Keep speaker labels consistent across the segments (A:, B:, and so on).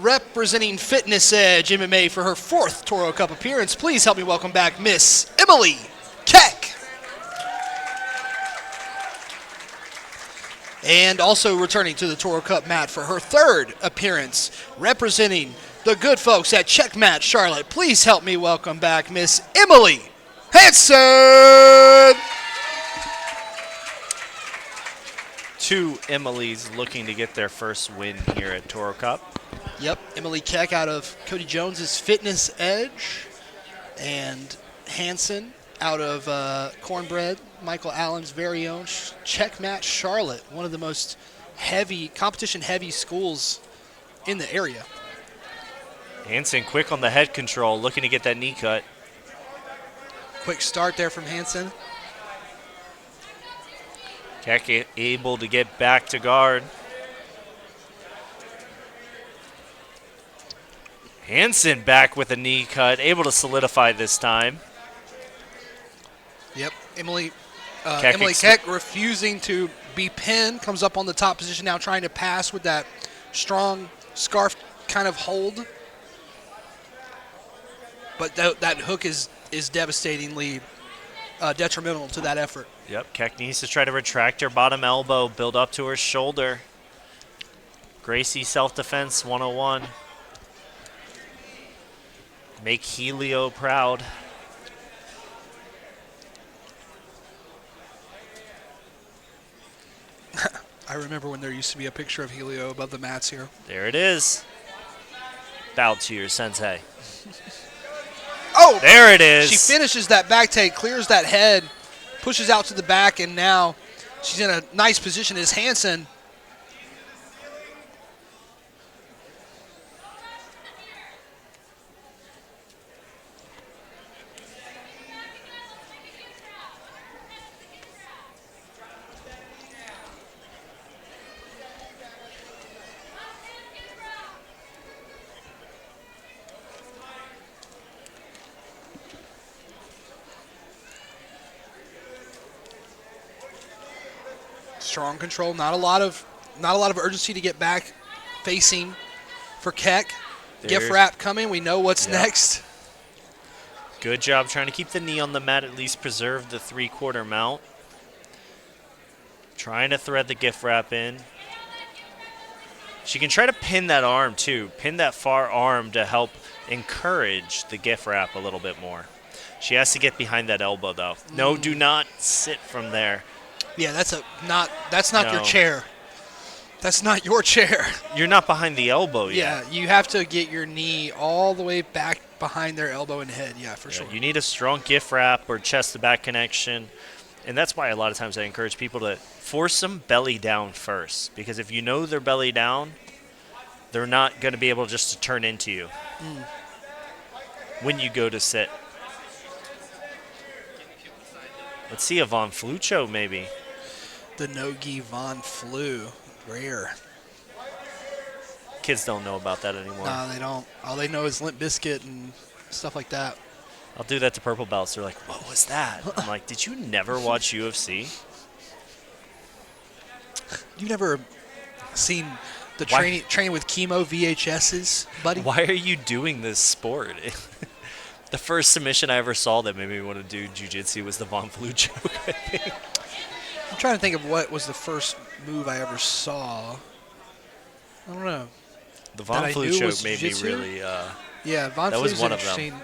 A: representing Fitness Edge MMA for her 4th Toro Cup appearance. Please help me welcome back Miss Emily Keck. And also returning to the Toro Cup mat for her 3rd appearance, representing the good folks at Checkmat Charlotte. Please help me welcome back Miss Emily Hansen.
B: 2 Emilys looking to get their first win here at Toro Cup.
A: Yep, Emily Keck out of Cody Jones's Fitness Edge, and Hansen out of Cornbread, Michael Allen's very own Checkmat Charlotte, one of the most competition-heavy schools in the area.
B: Hansen quick on the head control, looking to get that knee cut.
A: Quick start there from Hansen.
B: Keck able to get back to guard. Hansen back with a knee cut, able to solidify this time.
A: Yep, Emily Keck refusing to be pinned, comes up on the top position now, trying to pass with that strong scarf kind of hold. But that hook is devastatingly detrimental to that effort.
B: Yep, Keck needs to try to retract her bottom elbow, build up to her shoulder. Gracie self-defense 101. Make Helio proud.
A: I remember when there used to be a picture of Helio above the mats here.
B: There it is. Bow to your sensei.
A: Oh!
B: There it is.
A: She finishes that back take, clears that head, pushes out to the back, and now she's in a nice position as Hansen. Strong control, not a lot of urgency to get back facing for Keck. Gift wrap coming, we know what's next.
B: Good job trying to keep the knee on the mat, at least preserve the 3/4 mount. Trying to thread the gift wrap in. She can try to pin that arm too, pin that far arm to help encourage the gift wrap a little bit more. She has to get behind that elbow though. No, do not sit from there.
A: Yeah, that's not your chair. That's not your chair.
B: You're not behind the elbow yet.
A: Yeah, you have to get your knee all the way back behind their elbow and head. Yeah, for sure.
B: You need a strong gift wrap or chest to back connection. And that's why a lot of times I encourage people to force them belly down first. Because if you know they're belly down, they're not going to be able just to turn into you when you go to sit. Let's see a Von Flucho maybe.
A: The Nogi Von Flu. Rare.
B: Kids don't know about that anymore.
A: No, they don't. All they know is Limp Bizkit and stuff like that.
B: I'll do that to purple belts. They're like, what was that? I'm like, did you never watch UFC?
A: You never seen the training with chemo VHSs, buddy?
B: Why are you doing this sport? The first submission I ever saw that made me want to do jiu-jitsu was the Von Flu joke, I think.
A: I'm trying to think of what was the first move I ever saw. I don't know.
B: The Von Flu joke made me really...
A: yeah, Von
B: Flu's
A: was one of them.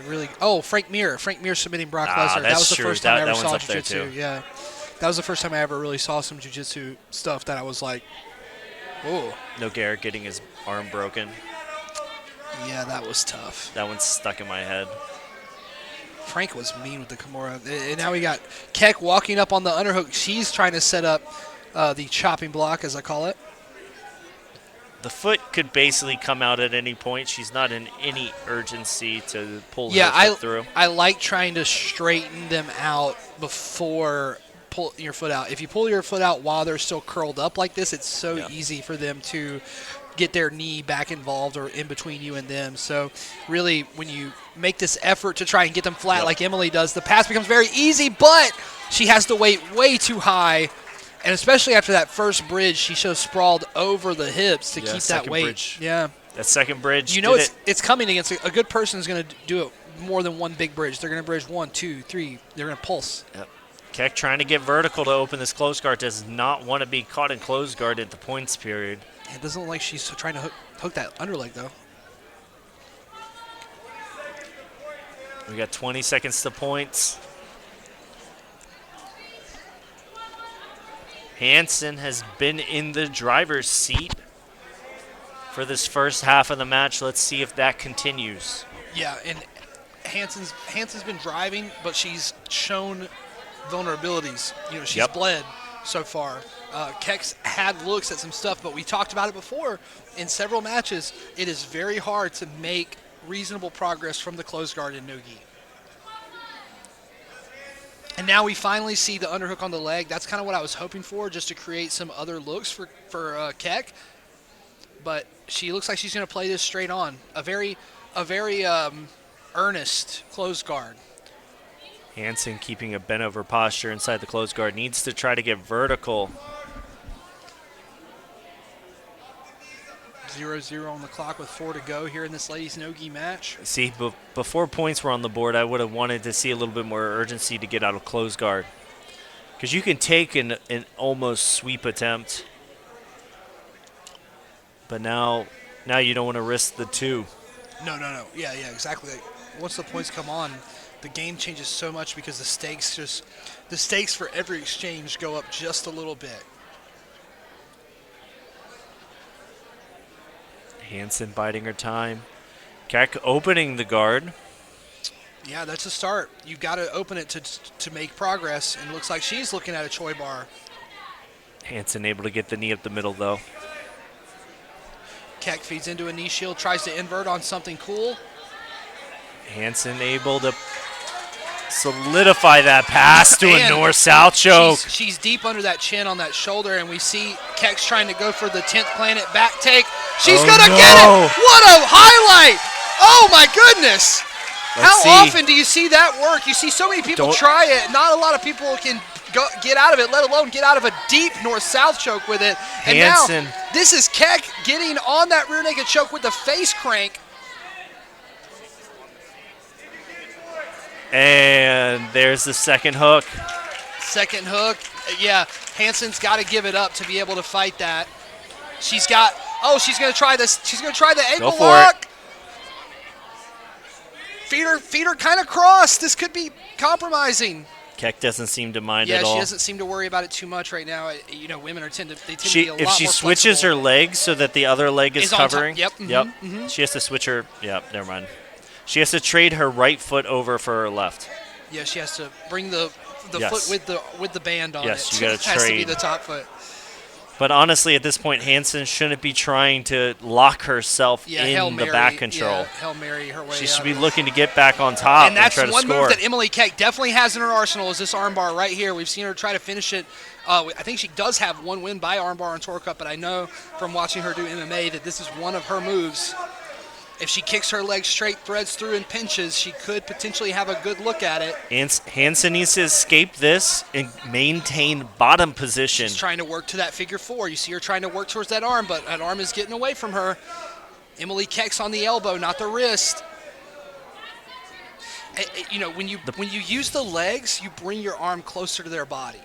A: Really, Frank Mir. Frank Mir submitting Brock Lesnar. That was the first time I ever saw jiu-jitsu. Yeah, that was the first time I ever really saw some jiu-jitsu stuff that I was like, whoa.
B: No Garrett getting his arm broken.
A: Yeah, that was tough.
B: That one's stuck in my head.
A: Frank was mean with the Kimura. And now we got Keck walking up on the underhook. She's trying to set up the chopping block, as I call it.
B: The foot could basically come out at any point. She's not in any urgency to pull her foot through.
A: I like trying to straighten them out before pulling your foot out. If you pull your foot out while they're still curled up like this, it's so easy for them to get their knee back involved or in between you and them. So really, when you make this effort to try and get them flat like Emily does, the pass becomes very easy, but she has to wait way too high. And especially after that first bridge, she so sprawled over the hips to keep that weight.
B: Bridge.
A: Yeah,
B: That second bridge.
A: You know it's coming against a good person is going to do it more than one big bridge. They're going to bridge 1, 2, 3. They're going to pulse.
B: Yep. Keck trying to get vertical to open this close guard. Does not want to be caught in close guard at the points period.
A: It doesn't look like she's trying to hook that underleg, though.
B: We got 20 seconds to points. Hansen has been in the driver's seat for this first half of the match. Let's see if that continues.
A: Yeah, and Hansen's been driving, but she's shown vulnerabilities. You know, she's bled so far. Keck's had looks at some stuff, but we talked about it before in several matches. It is very hard to make reasonable progress from the closed guard in no-gi. And now we finally see the underhook on the leg. That's kind of what I was hoping for, just to create some other looks for Keck. But she looks like she's going to play this straight on. A very earnest closed guard.
B: Hansen keeping a bent over posture inside the closed guard. Needs to try to get vertical.
A: 0-0 on the clock with 4 to go here in this ladies no-gi match.
B: See, before points were on the board, I would have wanted to see a little bit more urgency to get out of closed guard. Because you can take an almost sweep attempt. But now you don't want to risk the 2.
A: No. Yeah, exactly. Once the points come on, the game changes so much because the stakes for every exchange go up just a little bit.
B: Hansen biding her time. Keck opening the guard.
A: Yeah, that's a start. You've got to open it to make progress, and it looks like she's looking at a choi bar.
B: Hansen able to get the knee up the middle, though.
A: Keck feeds into a knee shield, tries to invert on something cool.
B: Hansen able to solidify that pass to a north-south choke.
A: She's deep under that chin on that shoulder, and we see Keck's trying to go for the 10th planet back take. She's going to get it! What a highlight! Oh, my goodness! How often do you see that work? You see so many people try it. Not a lot of people can get out of it, let alone get out of a deep north-south choke with it. And
B: Hansen.
A: now, this is Keck getting on that rear naked choke with the face crank.
B: And there's the second hook.
A: Second hook. Yeah, Hansen's got to give it up to be able to fight that. She's going to try this. She's going to try the ankle lock. Feet are kind of crossed. This could be compromising.
B: Keck doesn't seem to mind at all.
A: Yeah, she doesn't seem to worry about it too much right now. You know, women tend to be a lot more
B: if she switches
A: flexible.
B: her legs so that the other leg is covering.
A: Yep. Mm-hmm.
B: She has to switch her. Yep, never mind. She has to trade her right foot over for her left.
A: Yeah, she has to bring the foot with the band on it.
B: Yes, you got to trade.
A: It has to be the top foot.
B: But honestly, at this point, Hansen shouldn't be trying to lock herself in the back control.
A: Yeah, Hail Mary her way
B: She
A: out.
B: should be looking to get back on top and try to score.
A: And that's one move that Emily Keck definitely has in her arsenal is this armbar right here. We've seen her try to finish it. I think she does have one win by armbar on Toro Cup, but I know from watching her do MMA that this is one of her moves. If she kicks her leg straight, threads through, and pinches, she could potentially have a good look at it.
B: Hansen needs to escape this and maintain bottom position.
A: She's trying to work to that figure 4. You see her trying to work towards that arm, but that arm is getting away from her. Emily Keck's on the elbow, not the wrist. You know, when you use the legs, you bring your arm closer to their body.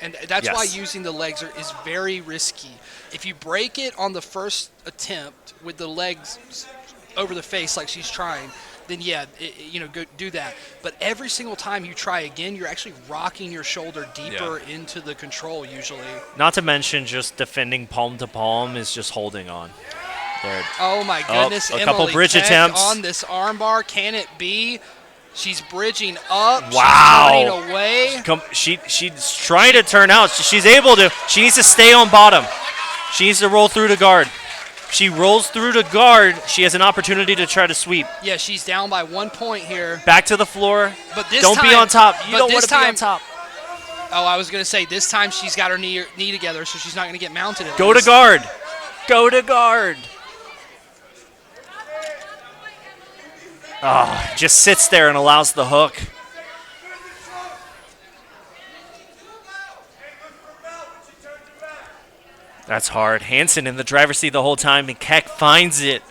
A: And that's why using the legs is very risky. If you break it on the first attempt with the legs over the face like she's trying, then go do that. But every single time you try again, you're actually rocking your shoulder deeper into the control usually.
B: Not to mention just defending palm to palm is just holding on. There.
A: Oh my goodness,
B: a couple bridge
A: Keck
B: attempts
A: on this armbar. Can it be? She's bridging up.
B: Wow.
A: She's running away.
B: She's trying to turn out. She's able to. She needs to stay on bottom. She needs to roll through to guard. She rolls through to guard. She has an opportunity to try to sweep.
A: Yeah, she's down by 1 point here.
B: Back to the floor.
A: But this
B: don't
A: time,
B: be on top. You don't
A: want
B: to be on top.
A: Oh, I was going to say, this time she's got her knee together, so she's not going to get mounted.
B: Go to guard. Go to guard. Oh, just sits there and allows the hook. That's hard. Hansen in the driver's seat the whole time, and Keck finds it.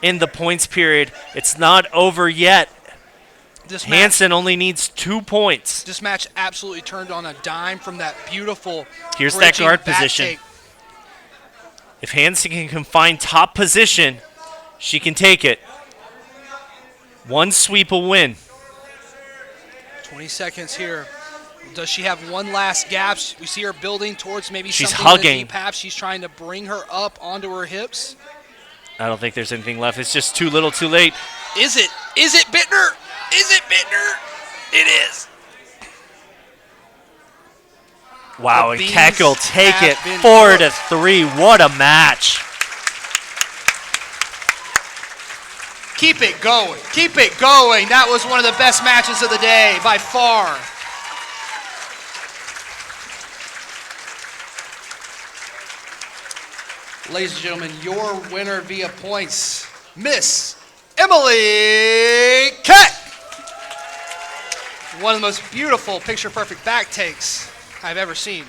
B: in the points period. It's not over yet. Hansen only needs 2 points.
A: This match absolutely turned on a dime from that beautiful
B: Here's that guard
A: back
B: position.
A: take.
B: If Hansen can find top position, she can take it. One sweep will win.
A: 20 seconds here. Does she have one last gap? We see her building towards maybe
B: She's
A: something
B: hugging.
A: in the deep half. She's trying to bring her up onto her hips.
B: I don't think there's anything left. It's just too little too late.
A: Is it? Is it Bittner? Is it Bittner? It is.
B: Wow, and Keck will take it
A: been
B: 4-3. What a match.
A: Keep it going. Keep it going. That was one of the best matches of the day by far. Ladies and gentlemen, your winner via points, Miss Emily Keck. One of the most beautiful picture-perfect back takes I've ever seen.